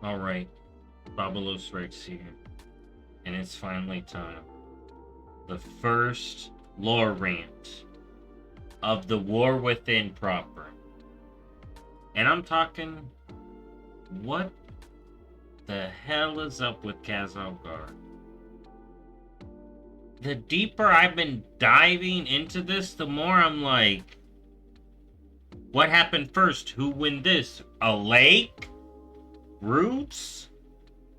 Alright, BobalosRex here, and it's finally time. The first lore rant of the War Within proper. And I'm talking, what the hell is up with Khaz Algar? The deeper I've been diving into this, the more I'm like, what happened first? Who win this? A lake? Roots?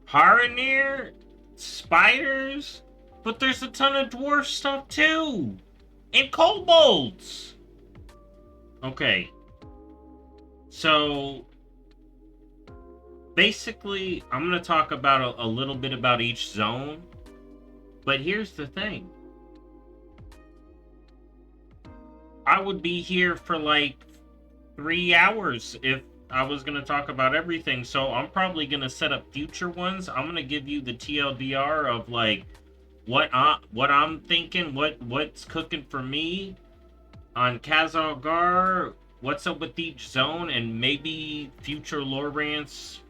Haranir? Spiders? But there's a ton of dwarf stuff too! And kobolds! Okay. So, basically, I'm going to talk about a little bit about each zone. But here's the thing. I would be here for like 3 hours if I was going to talk about everything. So I'm probably going to set up future ones. I'm going to give you the TLDR of like what I'm thinking, what's cooking for me on Khaz Algar, what's up with each zone, and maybe future lore rants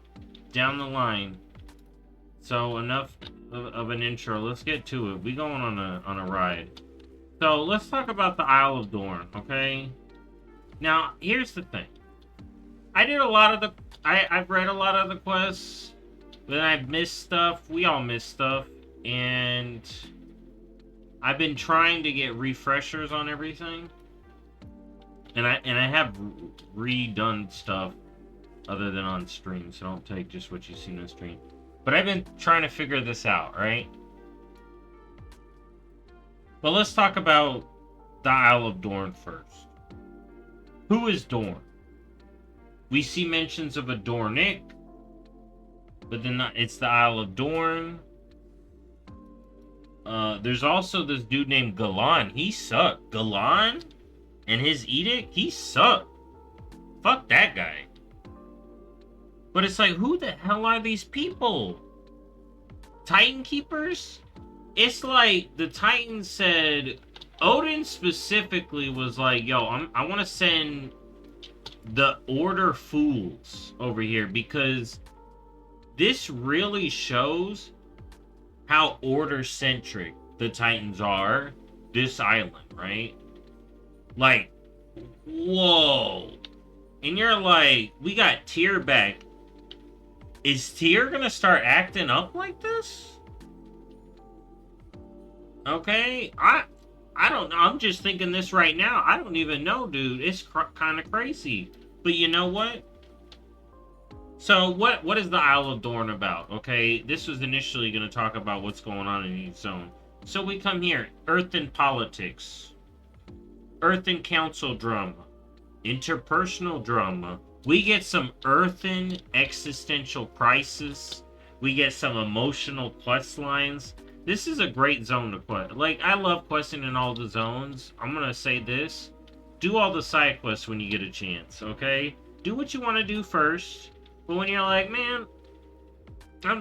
down the line. So enough of an intro. Let's get to it. We going on a ride. So let's talk about the Isle of Dorn, okay? Now here's the thing. I did a lot of the. I've read a lot of the quests, but I've missed stuff. We all miss stuff, and I've been trying to get refreshers on everything, and I have redone stuff other than on stream. So don't take just what you see on stream. But I've been trying to figure this out, right? But let's talk about the Isle of Dorn first. Who is Dorn? We see mentions of a Dornick, but then it's the Isle of Dorn. There's also this dude named Galan. He sucked. Galan and his edict, he sucked. Fuck that guy. But it's like, who the hell are these people? Titan Keepers? It's like the Titans said, Odin specifically was like, yo, I want to send the Order Fools over here because this really shows how Order-centric the Titans are this island, right? Like, whoa. And you're like, we got Tyr back. Is Tyr gonna start acting up like this? Okay, I don't know. I'm just thinking this right now. I don't even know, dude. It's kind of crazy. But you know what? So what is the Isle of Dorn about? Okay, this was initially going to talk about what's going on in each zone. So we come here, Earth and politics, Earth and council drama, interpersonal drama. We get some earthen existential crisis. We get some emotional quest lines. This is a great zone to quest. Like, I love questing in all the zones. I'm going to say this. Do all the side quests when you get a chance, okay? Do what you want to do first. But when you're like, man, I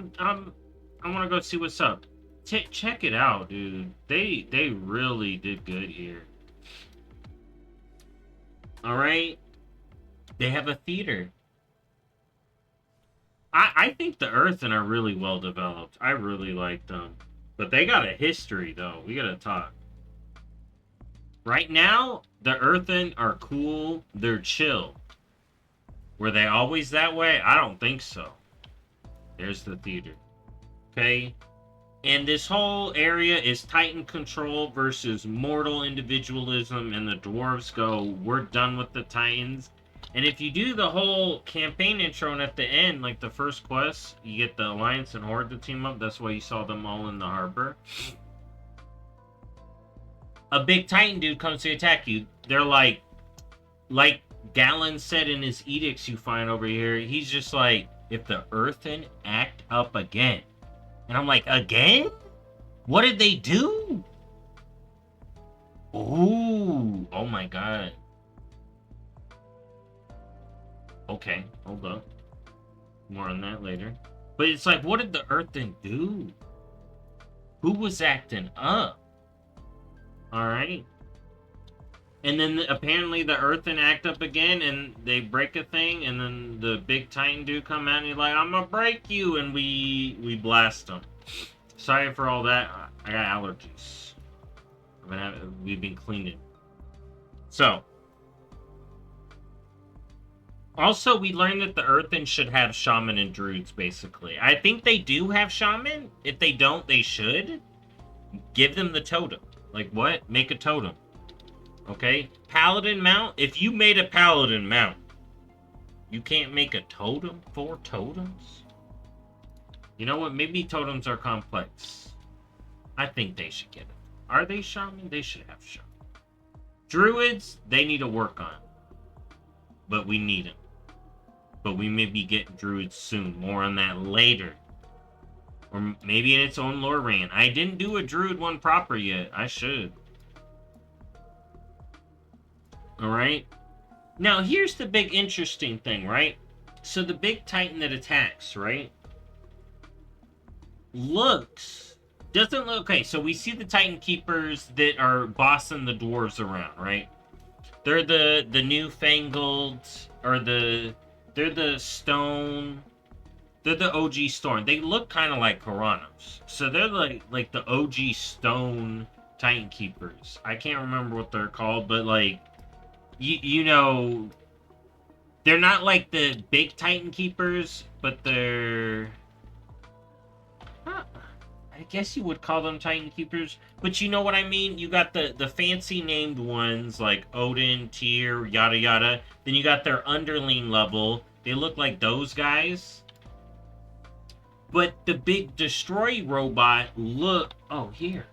want to go see what's up. Check it out, dude. They really did good here. All right? They have a theater. I think the Earthen are really well developed. I really like them. But they got a history, though. We gotta talk. Right now, the Earthen are cool. They're chill. Were they always that way? I don't think so. There's the theater. Okay? And this whole area is Titan control versus mortal individualism. And the dwarves go, we're done with the Titans. And if you do the whole campaign intro and at the end, like the first quest, you get the Alliance and Horde to team up. That's why you saw them all in the harbor. A big Titan dude comes to attack you. They're like Galen said in his edicts you find over here, he's just like, if the Earthen act up again. And I'm like, again? What did they do? Ooh, oh my god. Okay, hold up. More on that later. But it's like, what did the Earthen do? Who was acting up? Alright. And then apparently the Earthen act up again, and they break a thing, and then the big Titan dude come out, and he's like, "I'm gonna break you," and we blast him. Sorry for all that. I got allergies. We've been cleaning. So, also we learned that the Earthen should have Shaman and Druids. Basically, I think they do have Shaman. If they don't, they should give them the totem. Like what? Make a totem. Okay, Paladin mount. If you made a Paladin mount, you can't make a totem? 4 totems? You know what? Maybe totems are complex. I think they should get it. Are they Shaman? They should have Shaman. Druids, they need to work on. But we need them. But we may be getting Druids soon. More on that later. Or maybe in its own lore rant. I didn't do a Druid one proper yet. I should. Alright? Now, here's the big interesting thing, right? So the big Titan that attacks, right? Doesn't look... Okay, so we see the Titan Keepers that are bossing the dwarves around, right? They're the newfangled... Or they're the stone... They're the OG stone. They look kind of like Karanos. So they're like the OG stone Titan Keepers. I can't remember what they're called, but like... You know, they're not like the big Titan Keepers, but they're... I guess you would call them Titan Keepers, but you know what I mean? You got the fancy named ones like Odin, Tyr, yada yada. Then you got their underling level. They look like those guys. But the big destroy robot look... Oh, here.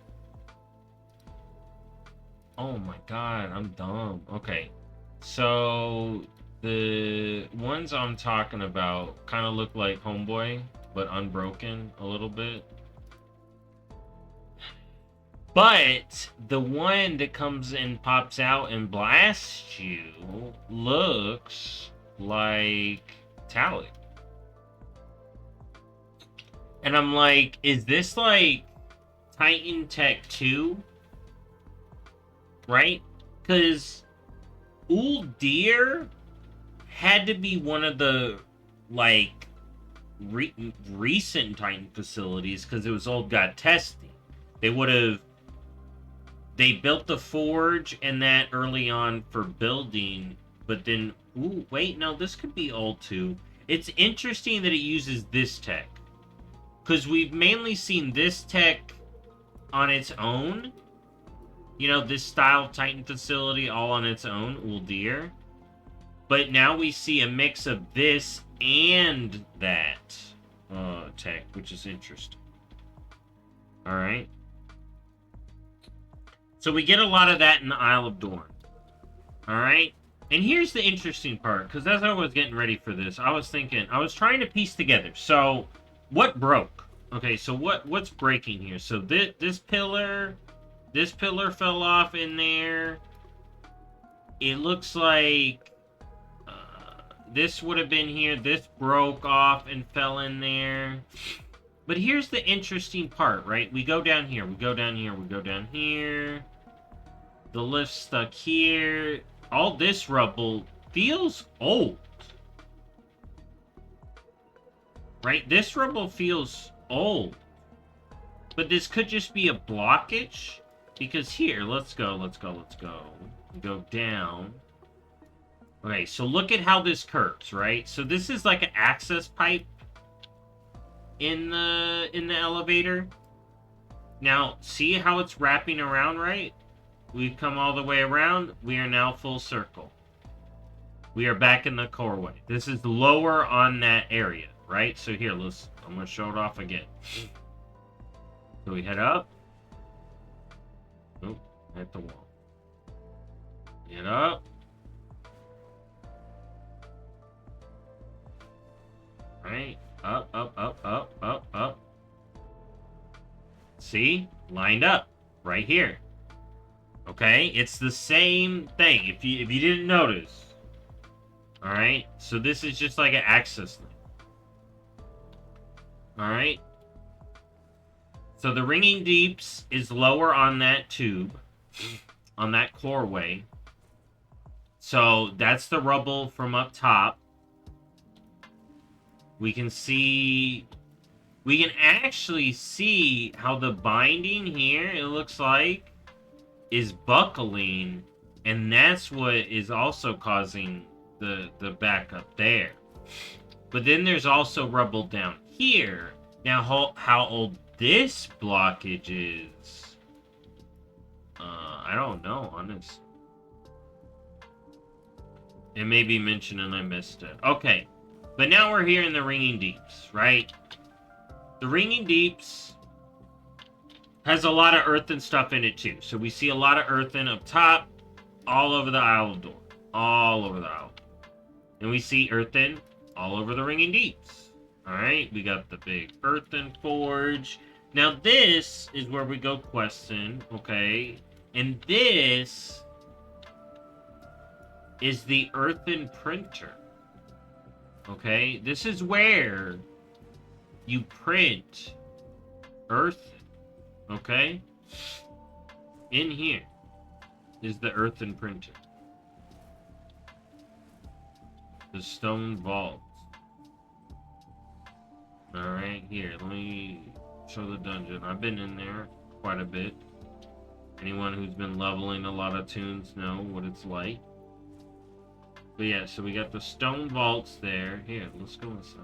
Oh my god, I'm dumb. Okay. So, the ones I'm talking about kind of look like Homeboy, but unbroken a little bit. But the one that comes and pops out and blasts you looks like Talik. And I'm like, is this like Titan Tech 2? Right? Because Uldir had to be one of the, like, recent Titan facilities because it was old god testing. They would have... They built the forge and that early on for building, but then... Ooh, wait, no, this could be old too. It's interesting that it uses this tech. Because we've mainly seen this tech on its own. You know, this style of Titan facility all on its own, Uldir. But now we see a mix of this and that tech, which is interesting. Alright. So we get a lot of that in the Isle of Dorn. Alright? And here's the interesting part, because as I was getting ready for this, I was thinking, I was trying to piece together. So, what broke? Okay, so what's breaking here? So this pillar fell off in there. It looks like this would have been here. This broke off and fell in there. But here's the interesting part, right? We go down here. We go down here. We go down here. The lift's stuck here. All this rubble feels old. Right? This rubble feels old. But this could just be a blockage. Because here, let's go. Go down. Okay, so look at how this curves, right? So this is like an access pipe in the elevator. Now, see how it's wrapping around, right? We've come all the way around. We are now full circle. We are back in the coreway. This is lower on that area, right? So here, I'm going to show it off again. So we head up. Nope, hit the wall. Get up. Right, up. See? Lined up. Right here. Okay? It's the same thing, if you didn't notice. Alright? So this is just like an access thing. Alright? So the Ringing Deeps is lower on that tube. On that coreway. So that's the rubble from up top. We can see... We can actually see how the binding here, it looks like, is buckling. And that's what is also causing the backup there. But then there's also rubble down here. Now, how old this blockage is, I don't know, honestly. It may be mentioned and I missed it. Okay, but now we're here in the Ringing Deeps, right? The Ringing Deeps has a lot of earthen stuff in it too. So we see a lot of earthen up top, all over the Isle of Door. All over the Isle. And we see earthen all over the Ringing Deeps. Alright, we got the big earthen forge. Now this is where we go questing, okay? And this is the earthen printer. Okay? This is where you print earthen. Okay? In here is the earthen printer. The stone vault. Alright, here, let me show the dungeon. I've been in there quite a bit. Anyone who's been leveling a lot of tunes know what it's like. But yeah, so we got the stone vaults there. Here, let's go inside.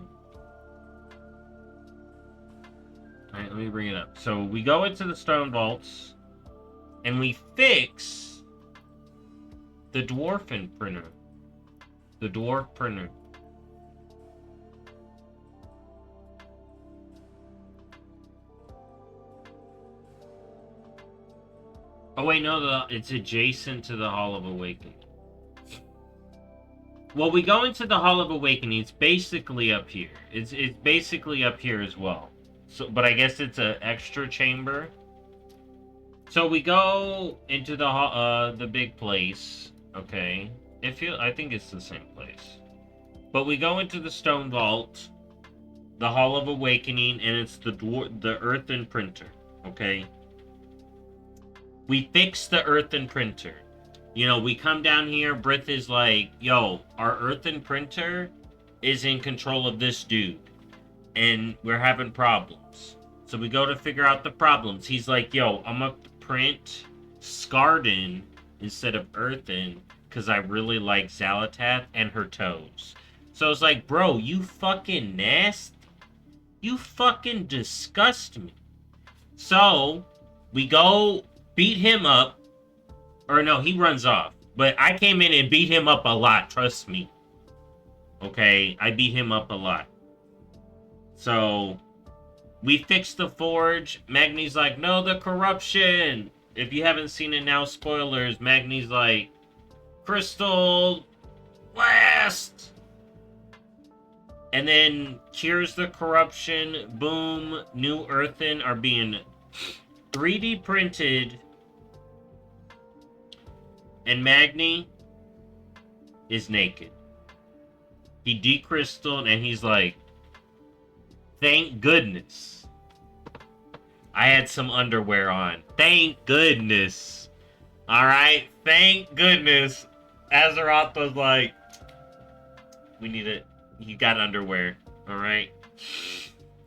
Alright, let me bring it up. So we go into the stone vaults, and we fix the dwarfen printer. The dwarf printer. Oh wait, no, it's adjacent to the Hall of Awakening. Well, we go into the Hall of Awakening. It's basically up here. It's basically up here as well. So, but I guess it's an extra chamber. So we go into the big place. Okay, I think it's the same place. But we go into the stone vault, the Hall of Awakening, and it's the earthen printer. Okay. We fix the earthen printer. You know, we come down here, Brith is like, yo, our earthen printer is in control of this dude. And we're having problems. So we go to figure out the problems. He's like, yo, I'm gonna print Scarden instead of earthen because I really like Xalatath and her toes. So it's like, bro, you fucking nasty. You fucking disgust me. So we go beat him up. Or no, he runs off. But I came in and beat him up a lot, trust me. Okay, I beat him up a lot. So, we fixed the forge. Magni's like, no, the corruption. If you haven't seen it now, spoilers. Magni's like, Crystal Blast. And then cures the corruption. Boom. New earthen are being 3D printed. And Magni is naked. He decrystalled and he's like, thank goodness I had some underwear on. Thank goodness. Alright? Thank goodness. Azeroth was like, we need it. You got underwear. Alright?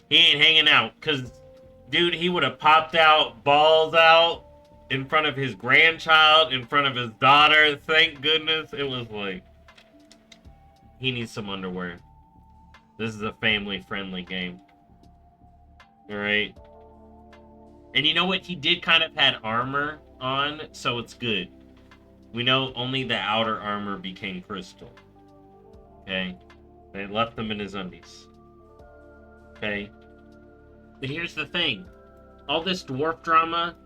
He ain't hanging out. Because, dude, he would have popped out, balls out, in front of his grandchild, in front of his daughter. Thank goodness. It was like, he needs some underwear. This is a family-friendly game. Alright? And you know what? He did kind of had armor on, so it's good. We know only the outer armor became crystal. Okay? They left them in his undies. Okay? But here's the thing. All this dwarf drama,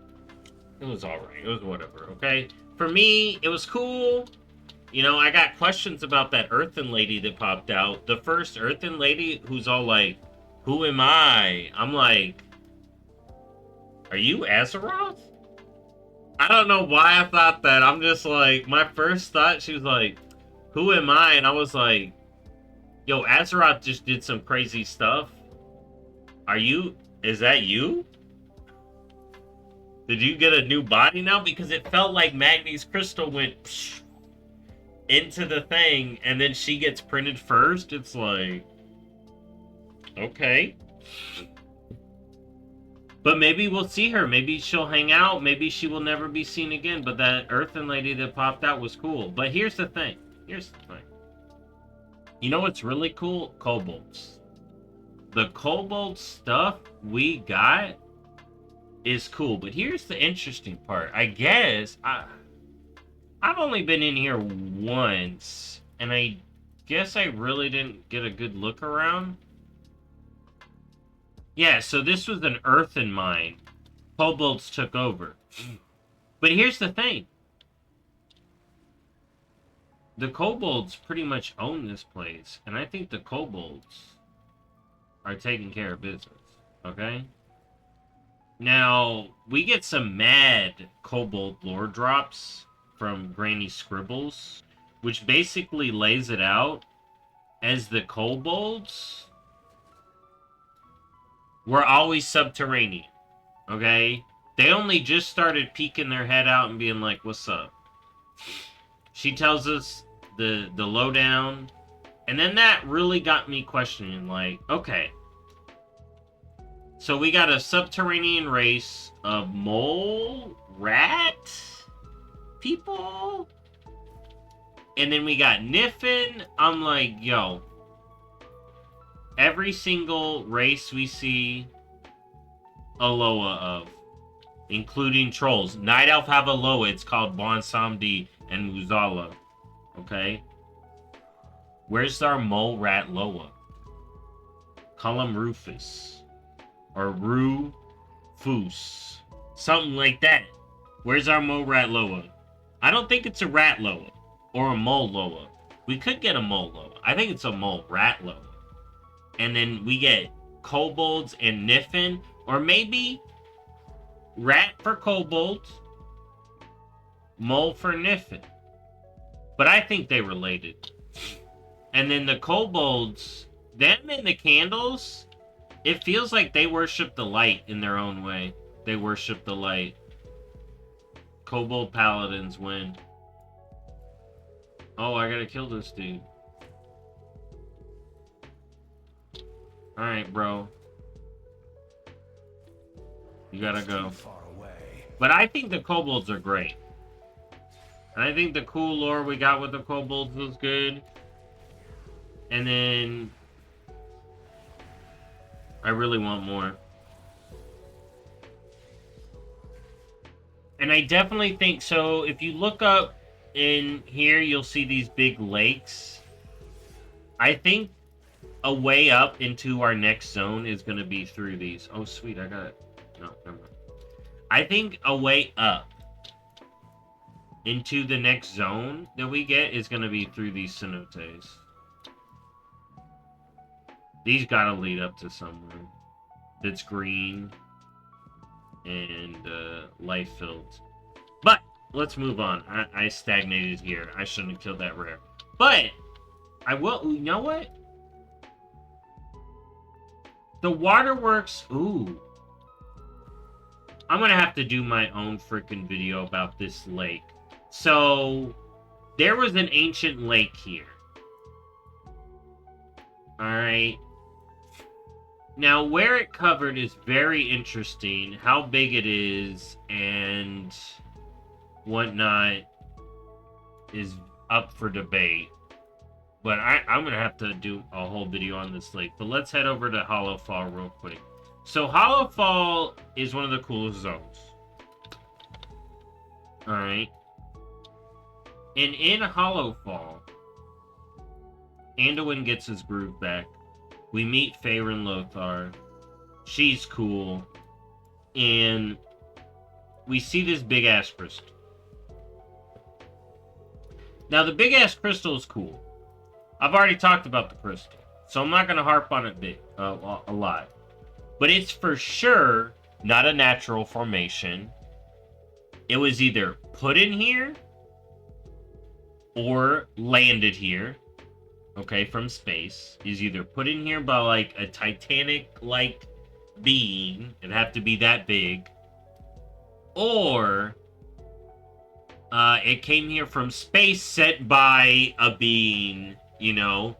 it was alright. It was whatever, okay? For me, it was cool. You know, I got questions about that earthen lady that popped out. The first earthen lady who's all like, who am I? I'm like, are you Azeroth? I don't know why I thought that. I'm just like, my first thought, she was like, who am I? And I was like, yo, Azeroth just did some crazy stuff. Is that you? Did you get a new body now? Because it felt like Magni's crystal went psh, into the thing, and then she gets printed first. It's like, okay. But maybe we'll see her. Maybe she'll hang out. Maybe she will never be seen again. But that earthen lady that popped out was cool. But here's the thing. You know what's really cool? Kobolds. The kobold stuff we got is cool. But here's the interesting part. I guess I've only been in here once. And I guess I really didn't get a good look around. Yeah, so this was an earthen mine. Kobolds took over. But here's the thing. The kobolds pretty much own this place. And I think the kobolds are taking care of business. Okay? Now, we get some mad kobold lore drops from Granny Scribbles, which basically lays it out as the kobolds were always subterranean, okay? They only just started peeking their head out and being like, what's up? She tells us the lowdown, and then that really got me questioning, like, okay. So we got a subterranean race of mole, rat people, and then we got Niffin. I'm like, yo, every single race we see a Loa of, including trolls. Night Elf have a Loa. It's called Bon Samdi and Muzala. Okay? Where's our mole rat Loa? Call him Rufus. Or Rufus. Something like that. Where's our mole rat Loa? I don't think it's a rat Loa. Or a mole Loa. We could get a mole Loa. I think it's a mole rat Loa. And then we get kobolds and Niffin. Or maybe rat for kobolds, mole for Niffin. But I think they related. And then the kobolds, them and the candles, it feels like they worship the light in their own way. They worship the light. Kobold paladins win. Oh, I gotta kill this dude. Alright, bro. You gotta go. But I think the kobolds are great. And I think the cool lore we got with the kobolds was good. And then I really want more. And I definitely think so. If you look up in here, you'll see these big lakes. I think a way up into our next zone is going to be through these. Oh, sweet. I got it. No, never mind. I think a way up into the next zone that we get is going to be through these cenotes. These got to lead up to somewhere that's green and life-filled. But let's move on. I stagnated here. I shouldn't have killed that rare. But I will. You know what? The waterworks. Ooh. I'm going to have to do my own freaking video about this lake. So, there was an ancient lake here. Alright. Now, where it covered is very interesting. How big it is and whatnot is up for debate. But I'm going to have to do a whole video on this lake. But let's head over to Hollow Fall real quick. So, Hollow Fall is one of the coolest zones. Alright. And in Hollow Fall, Anduin gets his groove back. We meet Faerun Lothar. She's cool. And we see this big-ass crystal. Now, the big-ass crystal is cool. I've already talked about the crystal, so I'm not going to harp on it a lot. But it's for sure not a natural formation. It was either put in here or landed here, okay, from space. Is either put in here by, like, a Titanic-like being. It'd have to be that big. Or It came here from space sent by a being, you know,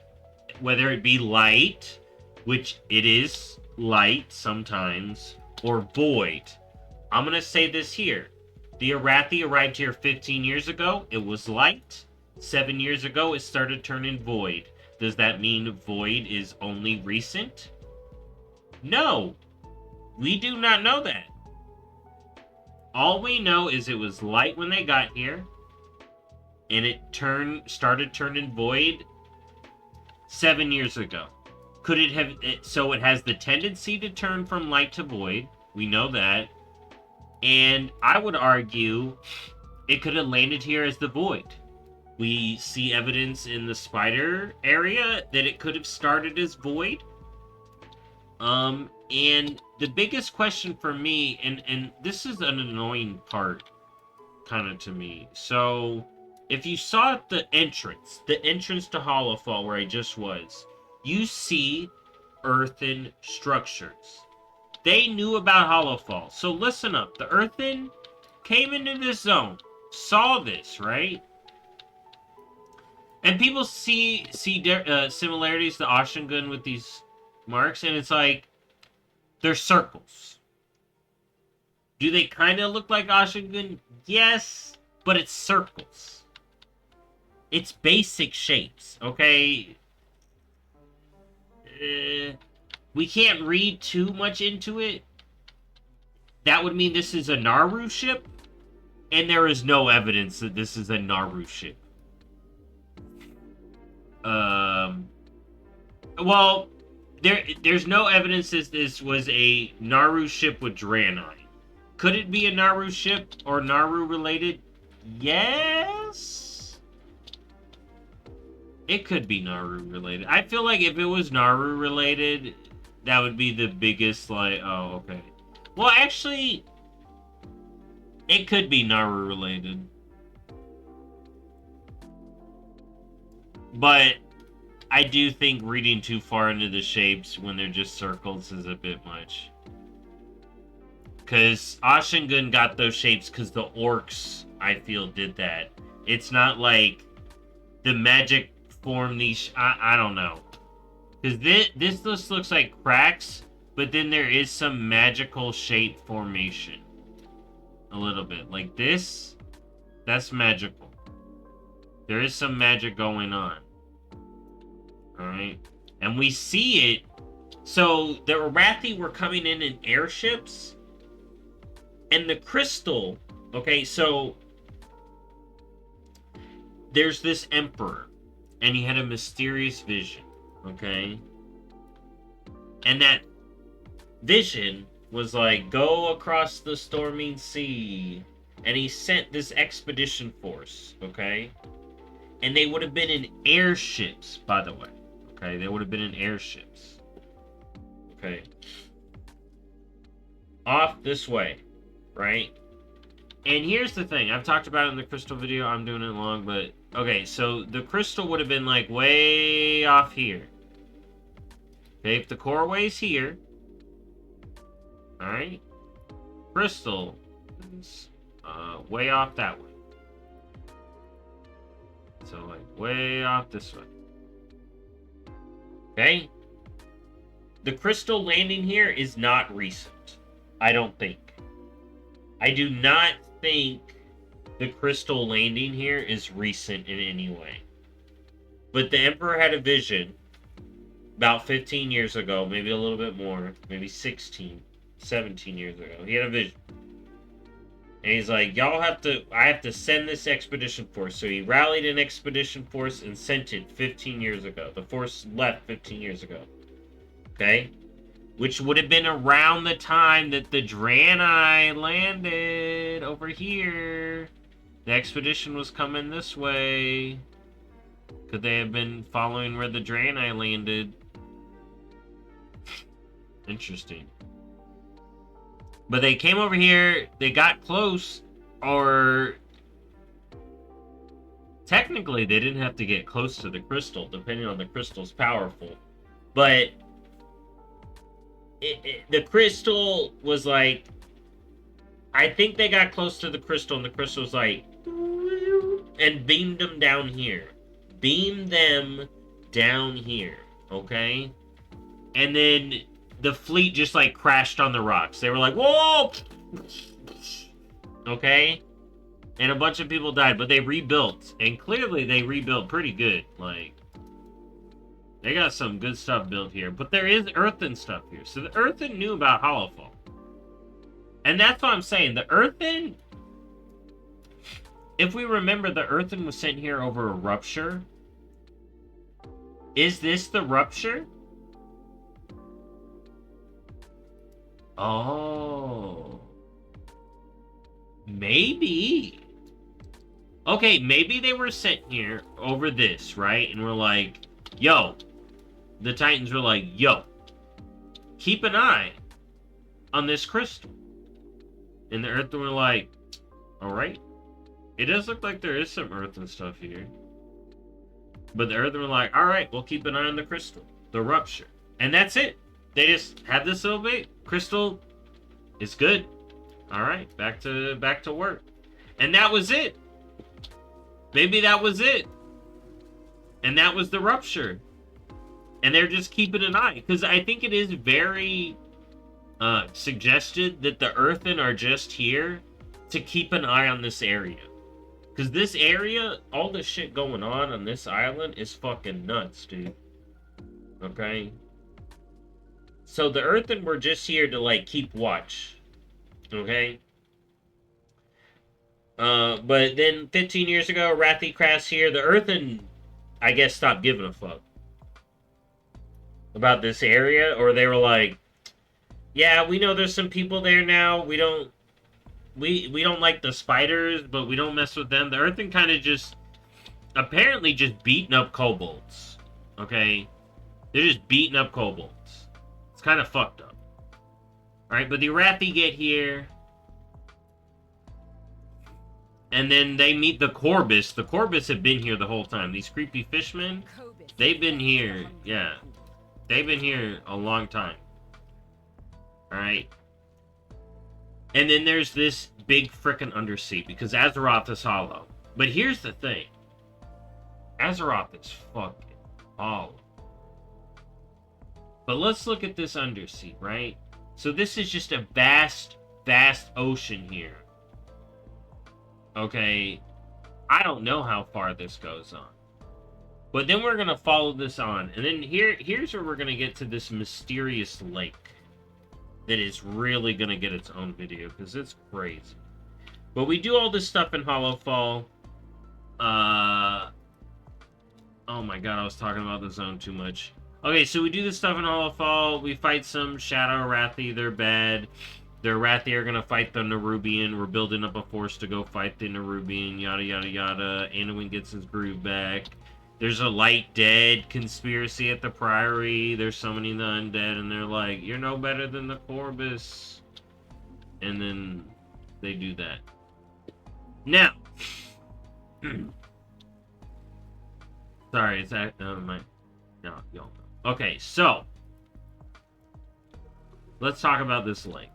whether it be light, which it is light sometimes, or void. I'm going to say this here. The Arathi arrived here 15 years ago. It was light. 7 years ago, it started turning void. Does that mean void is only recent? No. We do not know that. All we know is it was light when they got here, and it started turning void 7 years ago. Could it have... So it has the tendency to turn from light to void. We know that. And I would argue it could have landed here as the void. We see evidence in the spider area that it could have started as void. And the biggest question for me, and this is an annoying part, kind of to me. So, if you saw the entrance to Hollowfall where I just was, you see earthen structures. They knew about Hollowfall. So listen up. The earthen came into this zone, saw this, right? And people see similarities to Ashengun with these marks, and it's like, they're circles. Do they kind of look like Ashengun? Yes, but it's circles. It's basic shapes, okay? We can't read too much into it. That would mean this is a Naru ship, and there is no evidence that this is a Naru ship. Well, there's no evidence that this was a Naru ship with Draenei. Could it be a Naru ship or Naru related? Yes. It could be Naru related. I feel like if it was Naru related, that would be the biggest, like, oh, okay. Well, actually, it could be Naru related. But I do think reading too far into the shapes when they're just circles is a bit much. Because Ashengun got those shapes because the orcs, I feel, did that. It's not like the magic formed these... I don't know. Because this just looks like cracks, but then there is some magical shape formation. A little bit. Like this, that's magical. There is some magic going on. Alright? And we see it. So, the Arathi were coming in airships. And the crystal... Okay, so... There's this emperor. And he had a mysterious vision. Okay? And that vision was like, go across the storming sea. And he sent this expedition force. Okay? And they would have been in airships, by the way. Okay? They would have been in airships. Okay? Off this way. Right? And here's the thing. I've talked about it in the crystal video. I'm doing it long, but... Okay, so the crystal would have been, like, way off here. Okay, if the core way's here... Alright? Crystal is way off that way. So, like, way off this way. Okay? The crystal landing here is not recent. I don't think. I do not think the crystal landing here is recent in any way. But the Emperor had a vision about 15 years ago, maybe a little bit more, maybe 16, 17 years ago. He had a vision. And he's like, I have to send this expedition force. So he rallied an expedition force and sent it 15 years ago. The force left 15 years ago. Okay? Which would have been around the time that the Draenei landed over here. The expedition was coming this way. Could they have been following where the Draenei landed? Interesting. But they came over here, they got close, or... Technically, they didn't have to get close to the crystal, depending on the crystal's powerful. But... the crystal was like... I think they got close to the crystal, and the crystal was like... and beamed them down here. Beam them down here, okay? And then the fleet just like crashed on the rocks. They were like, whoa! Okay? And a bunch of people died, but they rebuilt. And clearly they rebuilt pretty good. Like, they got some good stuff built here. But there is earthen stuff here. So the earthen knew about Hollowfall. And that's what I'm saying. The earthen, if we remember, the earthen was sent here over a rupture. Is this the rupture? Oh. Maybe. Okay, maybe they were sent here over this, right? And we're like, yo. The Titans were like, yo. Keep an eye on this crystal. And the Earthen were like, alright. It does look like there is some Earthen stuff here. But the Earthen were like, alright, we'll keep an eye on the crystal. The rupture. And that's it. They just had this little bit. Crystal is good. Alright, back to work. And that was it. Maybe that was it. And that was the rupture. And they're just keeping an eye. Because I think it is very suggested that the Earthen are just here to keep an eye on this area. Because this area, all the shit going on this island is fucking nuts, dude. Okay? So the Earthen were just here to, like, keep watch. Okay? But then 15 years ago, Wrathy crashed here. The Earthen, I guess, stopped giving a fuck about this area. Or they were like, yeah, we know there's some people there now. We don't like the spiders, but we don't mess with them. The Earthen kind of just, apparently just beating up kobolds. Okay? They're just beating up kobolds. It's kind of fucked up. Alright, but the Wrathy get here. And then they meet the Corbus. The Corbus have been here the whole time. These creepy fishmen, they've been here. Yeah. They've been here a long time. Alright? And then there's this big frickin' undersea, because Azeroth is hollow. But here's the thing. Azeroth is fucking hollow. But let's look at this undersea, right? So this is just a vast, vast ocean here. Okay? I don't know how far this goes on. But then we're going to follow this on. And then here's where we're going to get to this mysterious lake. That is really going to get its own video, because it's crazy. But we do all this stuff in Hollowfall. Oh my god, I was talking about the zone too much. Okay, so we do this stuff in Hollowfall. We fight some Shadow Wrathy. They're bad. The Wrathy are going to fight the Nerubian. We're building up a force to go fight the Nerubian. Yada, yada, yada. Anduin gets his groove back. There's a light dead conspiracy at the Priory. They're summoning the undead, and they're like, you're no better than the Corbus. And then they do that. Now. Sorry, it's that. No, y'all. Okay, so. Let's talk about this lake.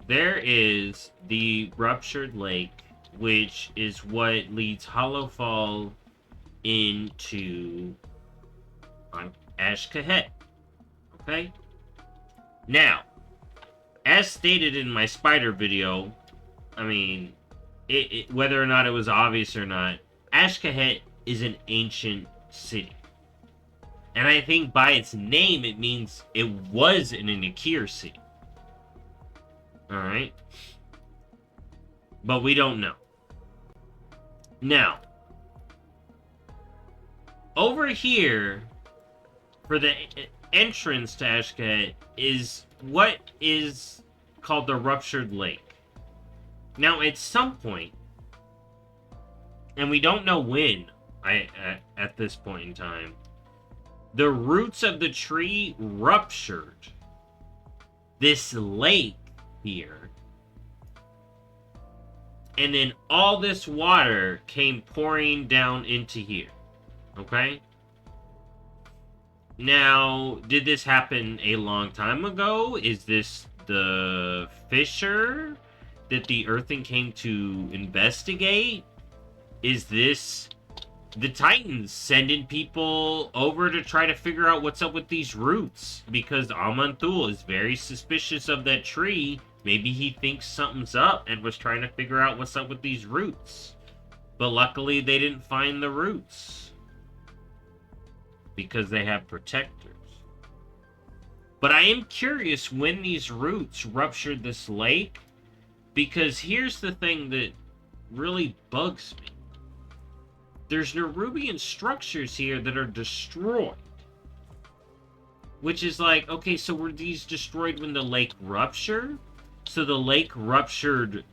There is the Ruptured Lake, which is what leads Hollowfall into Ash-Kahet. Okay? Now, as stated in my spider video, I mean, whether or not it was obvious or not, Ash-Kahet is an ancient city. And I think by its name, it means it was an Anakir city. Alright? But we don't know. Now, over here, for the entrance to Ash-Kahet, is what is called the Ruptured Lake. Now, at some point, and we don't know when, at this point in time, the roots of the tree ruptured this lake here. And then all this water came pouring down into here. Okay? Now, did this happen a long time ago? Is this the fissure that the Earthen came to investigate? Is this the Titans sending people over to try to figure out what's up with these roots? Because Amanthul is very suspicious of that tree. Maybe he thinks something's up and was trying to figure out what's up with these roots. But luckily they didn't find the roots, because they have protectors. But I am curious when these roots ruptured this lake, because here's the thing that really bugs me. There's Nerubian structures here that are destroyed. Which is like, okay, so were these destroyed when the lake ruptured? So the lake ruptured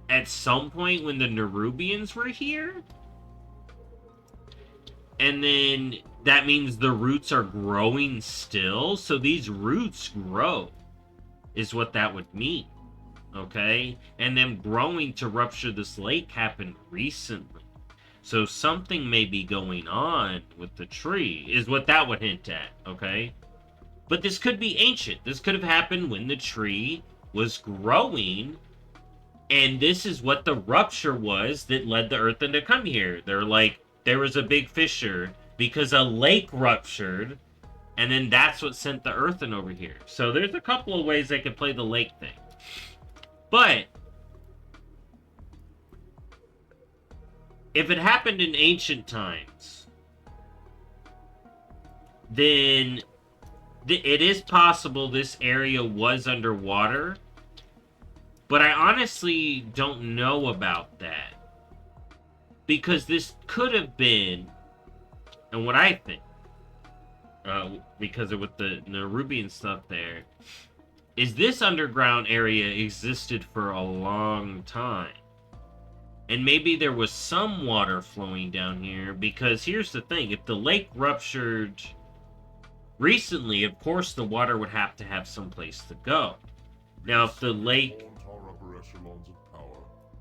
at some point when the Nerubians were here? And then that means the roots are growing still? So these roots grow, is what that would mean. Okay? And them growing to rupture this lake happened recently. So something may be going on with the tree, is what that would hint at, okay? But this could be ancient. This could have happened when the tree was growing, and this is what the rupture was that led the Earthen to come here. They're like, there was a big fissure because a lake ruptured, and then that's what sent the Earthen over here. So there's a couple of ways they could play the lake thing. But if it happened in ancient times, then it is possible this area was underwater. But I honestly don't know about that. Because this could have been, and what I think, because of with the Nerubian stuff there, is this underground area existed for a long time. And maybe there was some water flowing down here, because here's the thing, if the lake ruptured recently, of course the water would have to have some place to go. Now if the lake...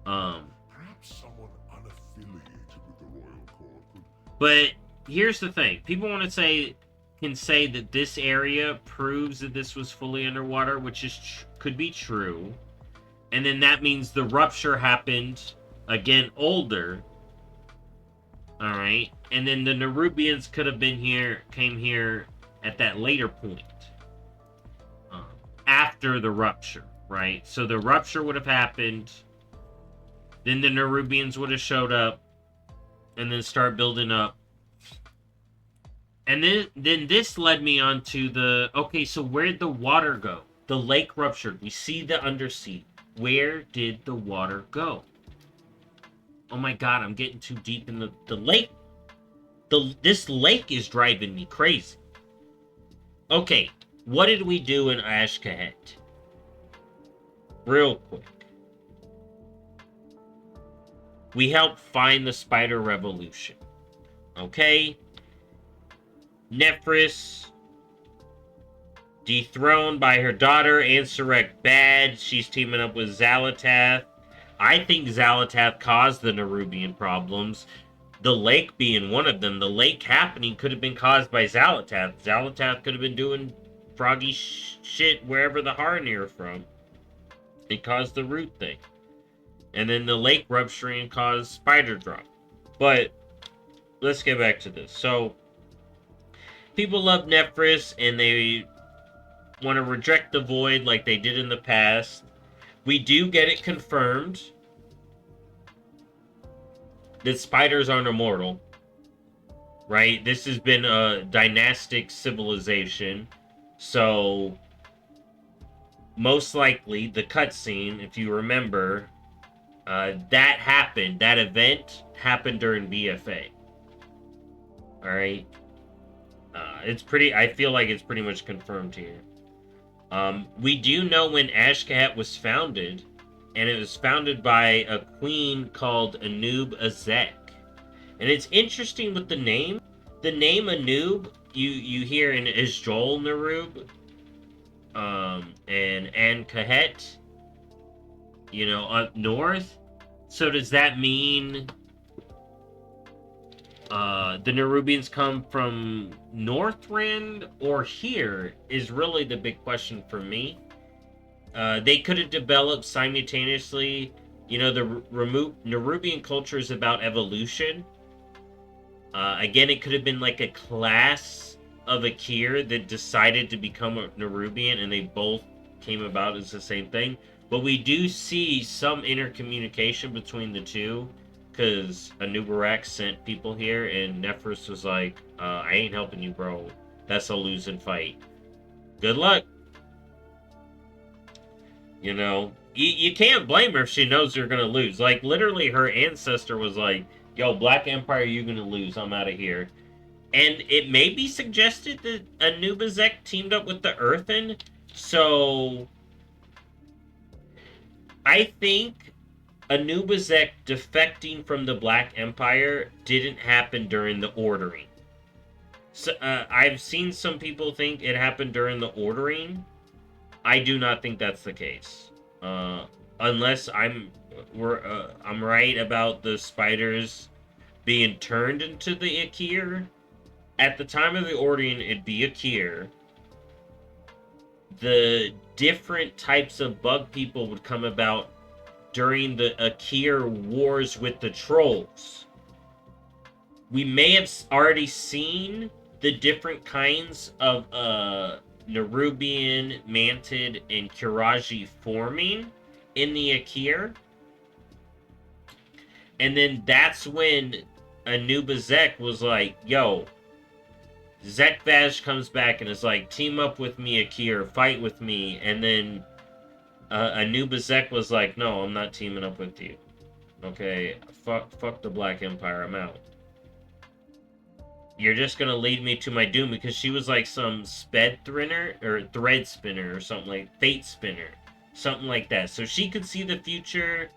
Perhaps someone unaffiliated with the royal court could... But here's the thing, people want to say, can say that this area proves that this was fully underwater, which is could be true. And then that means the rupture happened... again, older. Alright. And then the Nerubians could have been here, came here at that later point. After the rupture, right? So the rupture would have happened. Then the Nerubians would have showed up. And then start building up. And then this led me on to the... Okay, so where'd the water go? The lake ruptured. We see the undersea. Where did the water go? Oh my god, I'm getting too deep in the lake. This lake is driving me crazy. Okay, what did we do in Ashkahet? Real quick. We helped find the Spider Revolution. Okay? Nephris dethroned by her daughter, Ansurek Bad. She's teaming up with Xalatath. I think Xalatath caused the Nerubian problems. The lake being one of them. The lake happening could have been caused by Xalatath. Xalatath could have been doing froggy shit wherever the Harnir are from. It caused the root thing. And then the lake rupturing caused Spider Drop. But let's get back to this. So people love Nephris and they want to reject the void like they did in the past. We do get it confirmed that spiders aren't immortal, right? This has been a dynastic civilization, so most likely the cutscene, if you remember, that happened. That event happened during BFA. All right, it's pretty. I feel like it's pretty much confirmed here. We do know when Ashkahet was founded, and it was founded by a queen called Anub Azek. And it's interesting with the name. The name Anub, you hear in Isjol Nerub, and Ankahet, you know, up north. So does that mean the Nerubians come from Northrend or here is really the big question for me. They could have developed simultaneously. You know, the Nerubian culture is about evolution. Again, it could have been like a class of Akir that decided to become a Nerubian, and they both came about as the same thing. But we do see some intercommunication between the two, because BobalosRex sent people here, and Nephris was like, I ain't helping you, bro. That's a losing fight. Good luck. You know, you can't blame her if she knows you're gonna lose. Like, literally, her ancestor was like, yo, Black Empire, you're gonna lose. I'm out of here. And it may be suggested that Anubizek teamed up with the Earthen. So I think Anubizek defecting from the Black Empire didn't happen during the Ordering. So, I've seen some people think it happened during the Ordering. I do not think that's the case. Unless I'm right about the spiders being turned into the Akir. At the time of the Ordering, it'd be Akir. The different types of bug people would come about during the Akir wars with the trolls. We may have already seen the different kinds of Nerubian, Mantid, and Kiraji forming in the Akir. And then that's when Anubizek was like, yo, Zekvaj comes back and is like, team up with me, Akir, fight with me. And then Anubizek was like, no, I'm not teaming up with you. Okay, fuck the Black Empire, I'm out. You're just gonna lead me to my doom, because she was like some sped thrinner or thread spinner or something, like fate spinner, something like that. So she could see the future.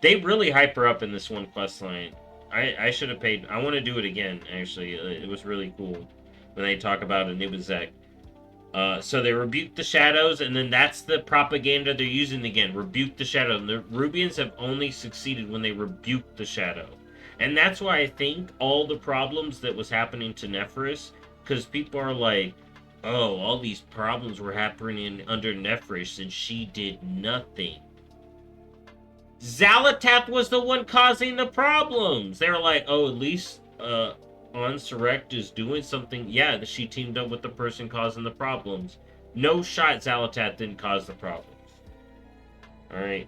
They really hype her up in this one quest line. I should have paid. I want to do it again. Actually, it was really cool when they talk about Anubizek. So they rebuke the shadows, and then that's the propaganda they're using again. Rebuke the shadow. And the Rubians have only succeeded when they rebuke the shadow. And that's why I think all the problems that was happening to Nephris, because people are like, oh, all these problems were happening under Nephris, and she did nothing. Xalatath was the one causing the problems. They were like, oh, at least Onsurrect is doing something. Yeah, she teamed up with the person causing the problems. No shot Xalatath didn't cause the problems. Alright.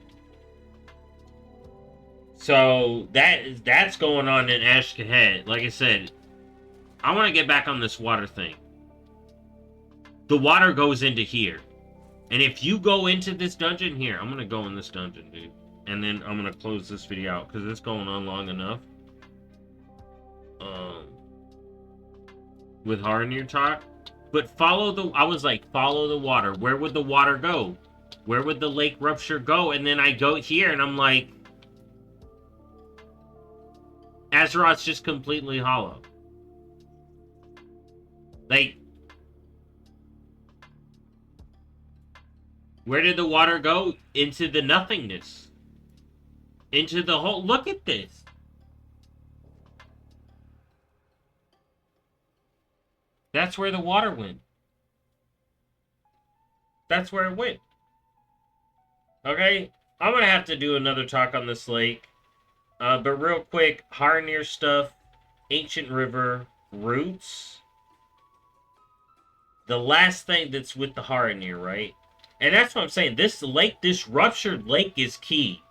So that's going on in Ashkahet. Like I said, I want to get back on this water thing. The water goes into here. And if you go into this dungeon here, I'm going to go in this dungeon, dude. And then I'm going to close this video out because it's going on long enough. With Harnir talk. But I was like, follow the water. Where would the water go? Where would the lake rupture go? And then I go here and I'm like, Azeroth's just completely hollow. Like, where did the water go? Into the nothingness. Into the whole... Look at this. That's where the water went. That's where it went. Okay? I'm going to have to do another talk on this lake. But real quick, Harnir stuff, Ancient River, Roots. The last thing that's with the Harnir, right? And that's what I'm saying. This lake, this ruptured lake is key.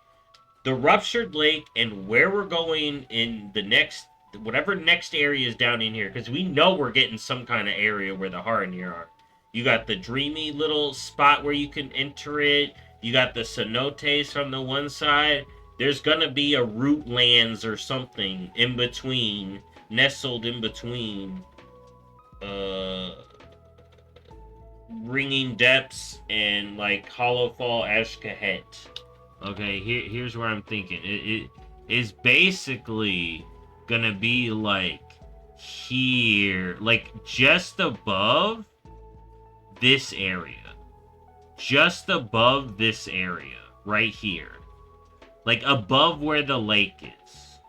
The ruptured lake and where we're going in the next, whatever next area is down in here, because we know we're getting some kind of area where the Harnir are. You got the dreamy little spot where you can enter it. You got the cenotes from the one side. There's gonna be a root lands or something in between, nestled in between Ringing Depths and like Hollowfall Ashkahet. Okay, here's where I'm thinking. It is basically gonna be like here, like just above this area. Just above this area, right here. Like above where the lake is.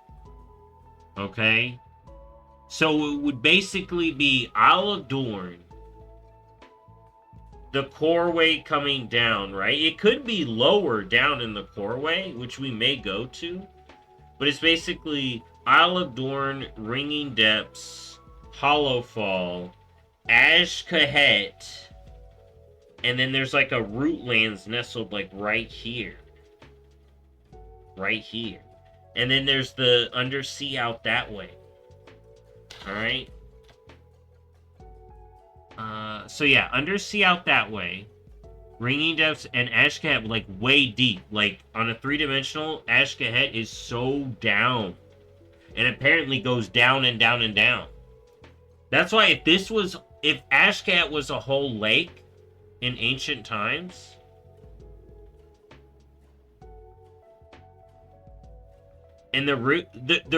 Okay? So it would basically be Isle of Dorn, the coreway coming down, right? It could be lower down in the coreway, which we may go to. But it's basically Isle of Dorn, Ringing Depths, Hollow Fall, Ashkahet, and then there's like a Rootlands nestled like right here. Right here. And then there's the Undersea out that way. Alright? So yeah, Undersea out that way. Ringing Depths and Ashkahet like way deep. Like on a 3-dimensional, Ashkahet is so down. And apparently goes down and down and down. That's why if Ashkahet was a whole lake in ancient times, and the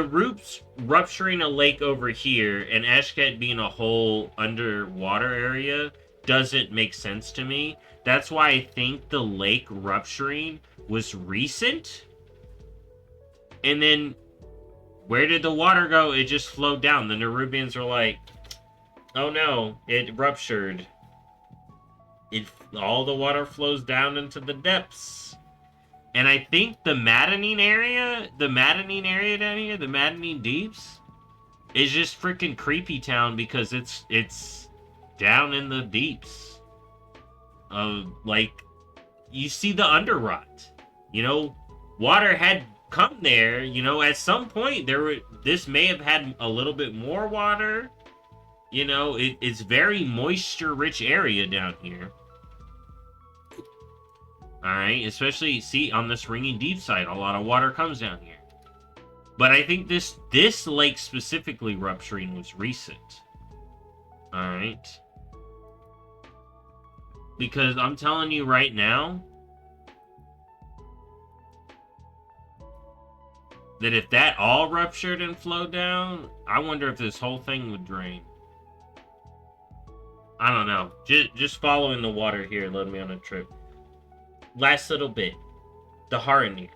roots rupturing a lake over here and Ashkahet being a whole underwater area doesn't make sense to me. That's why I think the lake rupturing was recent. And then where did the water go? It just flowed down. The Nerubians are like, oh no, it ruptured. All the water flows down into the depths. And I think the maddening area down here, the maddening deeps, is just freaking creepy town because it's down in the deeps. Like, you see the under rot. You know, water had come there. You know, at some point this may have had a little bit more water. You know, it's very moisture rich area down here. Alright, especially, see, on this Ringing Deep side, a lot of water comes down here. But I think this lake specifically rupturing was recent. Alright. Because I'm telling you right now, that if that all ruptured and flowed down, I wonder if this whole thing would drain. I don't know. Just following the water here led me on a trip. Last little bit. The Haranir.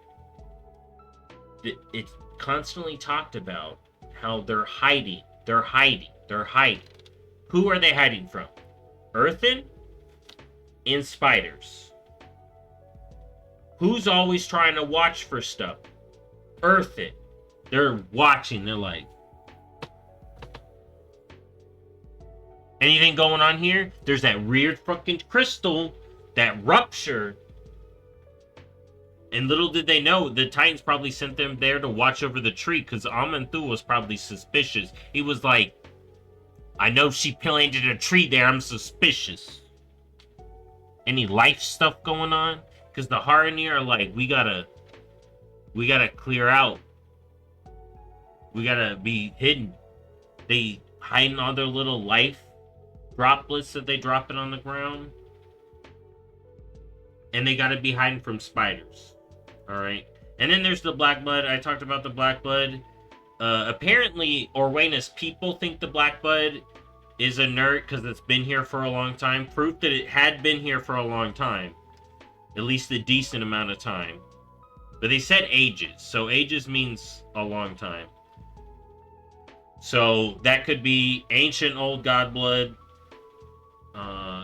It's constantly talked about how they're hiding. They're hiding. They're hiding. Who are they hiding from? Earthen and spiders. Who's always trying to watch for stuff? Earthen. They're watching. They're like, anything going on here? There's that weird fucking crystal that ruptured. And little did they know, the Titans probably sent them there to watch over the tree, because Aman'Thul was probably suspicious. He was like, I know she planted a tree there, I'm suspicious. Any life stuff going on? Because the Haranir are like, we gotta clear out. We gotta be hidden. They hiding all their little life droplets that they drop it on the ground. And they gotta be hiding from spiders. Alright. And then there's the Black Blood. I talked about the Black Blood. Apparently, Orwainus people think the Black Blood is a nerd because it's been here for a long time. Proof that it had been here for a long time. At least a decent amount of time. But they said ages. So ages means a long time. So that could be ancient old god blood.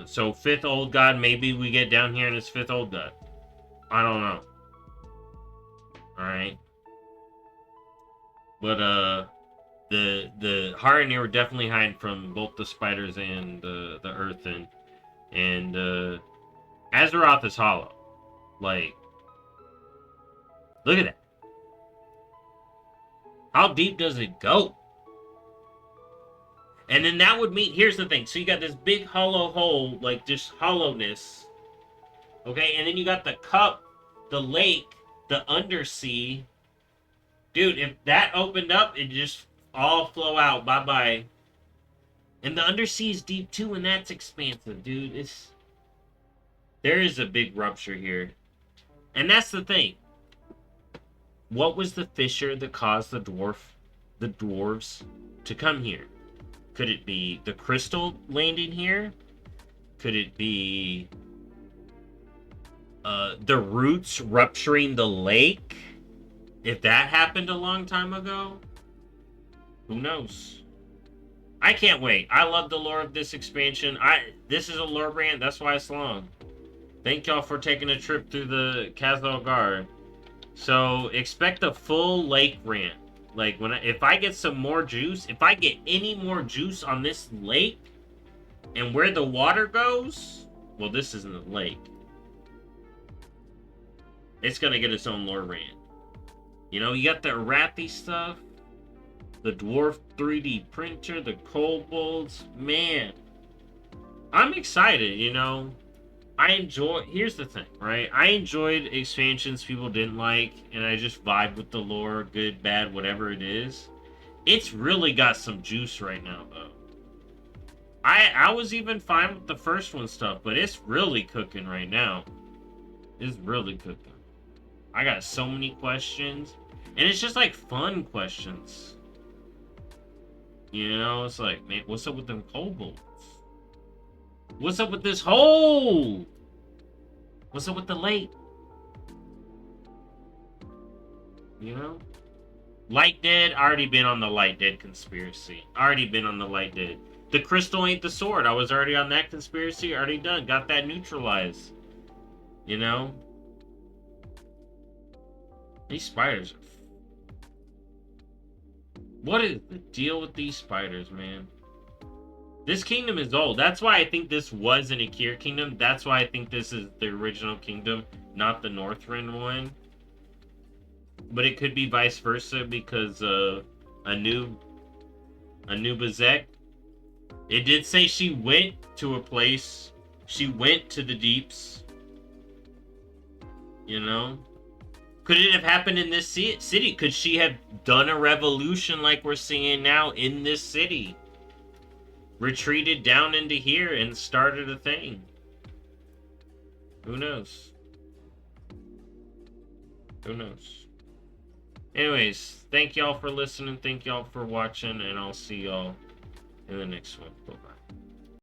So 5th old god, maybe we get down here and it's 5th old god. I don't know. Alright. But the Haranir were definitely hiding from both the spiders and the earthen. And Azeroth is hollow. Like, look at that. How deep does it go? And then that would mean, here's the thing. So you got this big hollow hole, like just hollowness. Okay, and then you got the cup, the lake, the undersea. Dude, if that opened up, it just all flow out. Bye-bye. And the undersea is deep too, and that's expansive, dude. There is a big rupture here. And that's the thing. What was the fissure that caused the dwarves to come here? Could it be the crystal landing here? Could it be the roots rupturing the lake? If that happened a long time ago, who knows? I can't wait. I love the lore of this expansion. This is a lore brand, that's why it's long. Thank y'all for taking a trip through the Khaz Algar. So expect a full lake rant. Like if I get some more juice, if I get any more juice on this lake and where the water goes, well, this isn't a lake. It's gonna get its own lore rant. You know, you got the Arathi stuff, the dwarf 3D printer, the kobolds. Man, I'm excited. You know, here's the thing, right? I enjoyed expansions people didn't like, and I just vibe with the lore, good, bad, whatever it is. It's really got some juice right now, though. I was even fine with the first one stuff, but it's really cooking right now. It's really cooking. I got so many questions, and it's just like fun questions. You know, it's like, man, what's up with them kobolds? What's up with this hole? What's up with the lake? You know? Light Dead, already been on the Light Dead conspiracy. Already been on the Light Dead. The crystal ain't the sword. I was already on that conspiracy. Already done. Got that neutralized. You know? These spiders are... What is the deal with these spiders, man? This kingdom is old. That's why I think this was an Akir kingdom. That's why I think this is the original kingdom, not the Northrend one. But it could be vice versa because Anubazek. It did say she went to a place. She went to the deeps. You know? Could it have happened in this city? Could she have done a revolution like we're seeing now in this city? Retreated down into here and started a thing. Who knows? Who knows? Anyways, thank y'all for listening. Thank y'all for watching. And I'll see y'all in the next one. Bye-bye.